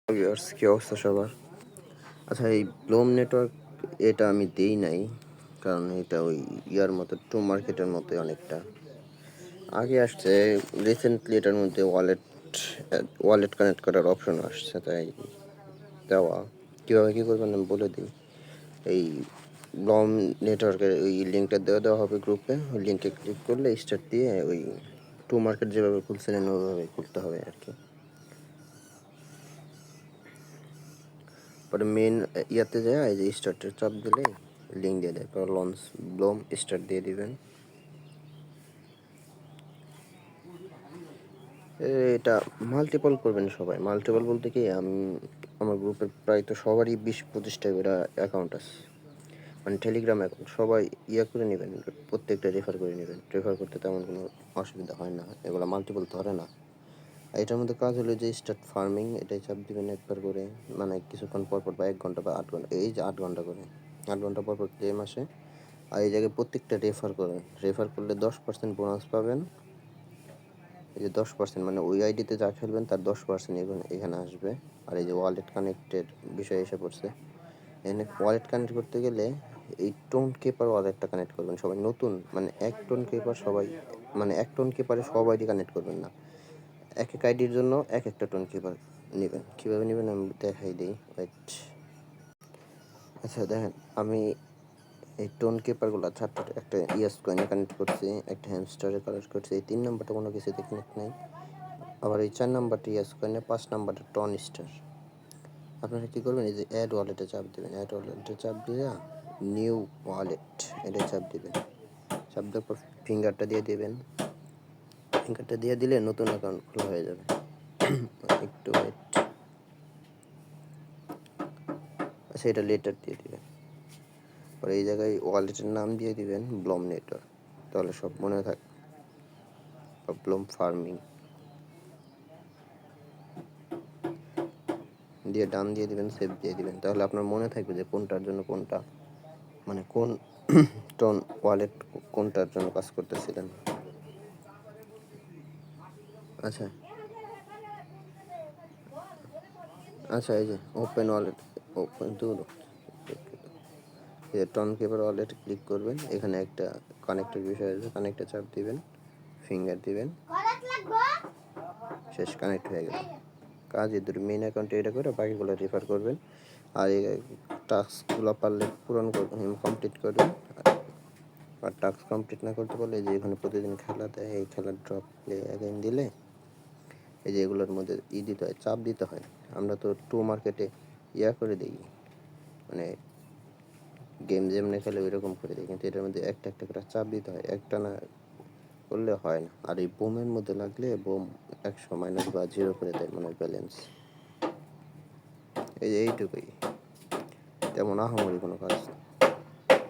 Viewers, কি অবস্থা সবার? আচ্ছা, এই ব্লুম নেটওয়ার্ক এটা আমি দেই নাই, কারণ এটা ওই ইয়ার মতো টু মার্কেটের মতো অনেকটা আগে আসছে। রিসেন্টলি এটার মধ্যে ওয়ালেট কানেক্ট করার অপশন আসছে, তাই দেওয়া। কীভাবে কী করবেন আমি বলে দিই। এই ব্লুম নেটওয়ার্কের ওই লিঙ্কটা দেওয়া হবে গ্রুপে। ওই লিঙ্কে ক্লিক করলে স্টার্ট দিয়ে ওই টু মার্কেট যেভাবে খুলছিলেন ওইভাবে খুলতে হবে আর কি। পরে মেন ইয়াতে যায় এই যে স্টার্টের চাপ দিলে লিঙ্ক দিয়ে দেয়, পরে লঞ্চ ব্লুম স্টার্ট দিয়ে দিবেন। এটা মাল্টিপল করবেন সবাই। মাল্টিপল বলতে কি, আমি আমার গ্রুপের প্রায় তো সবারই 20-25টা করে অ্যাকাউন্ট আছে, মানে টেলিগ্রাম অ্যাকাউন্ট। সবাই ইয়া করে নেবেন, প্রত্যেকটা রেফার করে নেবেন। রেফার করতে তেমন কোনো অসুবিধা হয় না, এগুলো মাল্টিপল ধরে না। এটার মধ্যে কাজ হলো যে স্টার্ট ফার্মিং, এটাই চাপ দিবেন একবার করে, মানে কিছুক্ষণ পর পর বা 1 ঘন্টা বা 8 ঘন্টা, এই যে 8 ঘন্টা করে, 8 ঘন্টা পর পর ক্লেম আসে। আর এই জায়গায় প্রত্যেকটা রেফার করেন, রেফার করলে 10% বোনাস পাবেন। এই যে 10%, মানে ওই আইডিতে যা খেলবেন তার 10% এখানে আসবে। আর এই যে ওয়ালেট কানেক্টের বিষয় এসে পড়ছে, এখানে ওয়ালেট কানেক্ট করতে গেলে এই টোন কেপার ওয়ালেটটা কানেক্ট করবেন সবাই। নতুন মানে 1 টোন কেপার সবাই, মানে 1 টোন কেপারে সব আইডি কানেক্ট করবেন না, এক এক আইডির জন্য এক একটা টোন কিপার নেবেন। কীভাবে নেবেন আমি দেখাই দিই, ওয়েট। আচ্ছা দেখেন, আমি এই টোন কিপারগুলো চারটা, একটা ইয়েস কয়েনে কানেক্ট করছি, একটা হ্যামস্টারে কানেক্ট করছি। এই 3 নাম্বারটা কোনো কিছুতে কানেক্ট নাই। আবার এই 4 নাম্বারটা ইয়েস কয়েনে, 5 নাম্বারটা টন স্টার। আপনারা কী করবেন, এই যে অ্যাড ওয়ালেটে চাপ দেবেন। অ্যাড ওয়ালেটে চাপ দিয়ে নিউ ওয়ালেট এটা চাপ দেবেন। চাপ দেওয়ার পর ফিঙ্গারটা দিয়ে দেবেন। ফিঙ্গারটা দিয়ে দিলে নতুন অ্যাকাউন্ট খোলা হয়ে যাবে। একটু ওয়েট। আচ্ছা, এটা লেটার দিয়ে দিবেন। পরে এই জায়গায় ওয়ালেটের নাম দিয়ে দিবেন ব্লুম নেটওয়ার্ক, তাহলে সব মনে থাকবে। বা ব্লুম ফার্মিং দিয়ে ডান দিয়ে দিবেন, সেভ দিয়ে দিবেন, তাহলে আপনার মনে থাকবে যে কোনটার জন্য কোনটা, মানে কোন টোন ওয়ালেট কোনটার জন্য কাজ করতেছিলেন। আচ্ছা আচ্ছা, এই যে open wallet, open to Tonkeeper wallet click করবেন। এখানে একটা কানেক্টের বিষয় আছে, কানেক্টে চাপ দিবেন, ফিঙ্গার দিবেন, শেষ, কানেক্ট হয়ে গেল। কাজ এদের মেইন অ্যাকাউন্টে এটা করে বাকিগুলো রেফার করবেন। আর এই টাস্কগুলো পারলে পূরণ কমপ্লিট করবেন। আর টাস্ক কমপ্লিট না করতে পারলে যে এখানে প্রতিদিন খেলা দেয়, এই খেলার ড্রপ প্লে অ্যাগেন দিলে এই যে এগুলোর মধ্যে দিতে হয়, চাপ দিতে হয়। আমরা তো টু মার্কেটে ইয়া করে দিই, মানে গেম যেমনি খেলে ওই রকম করে দিই, কিন্তু এটার মধ্যে একটা একটা করে চাপ দিতে হয়, একটা না করলে হয় না। আর এই বোমের মধ্যে লাগলে বোম 100 মাইনাস বা 0 করে দেয়, মানে ব্যালেন্স। এই যে এইটুকুই, তেমন আহামরি কোনো কাজ না।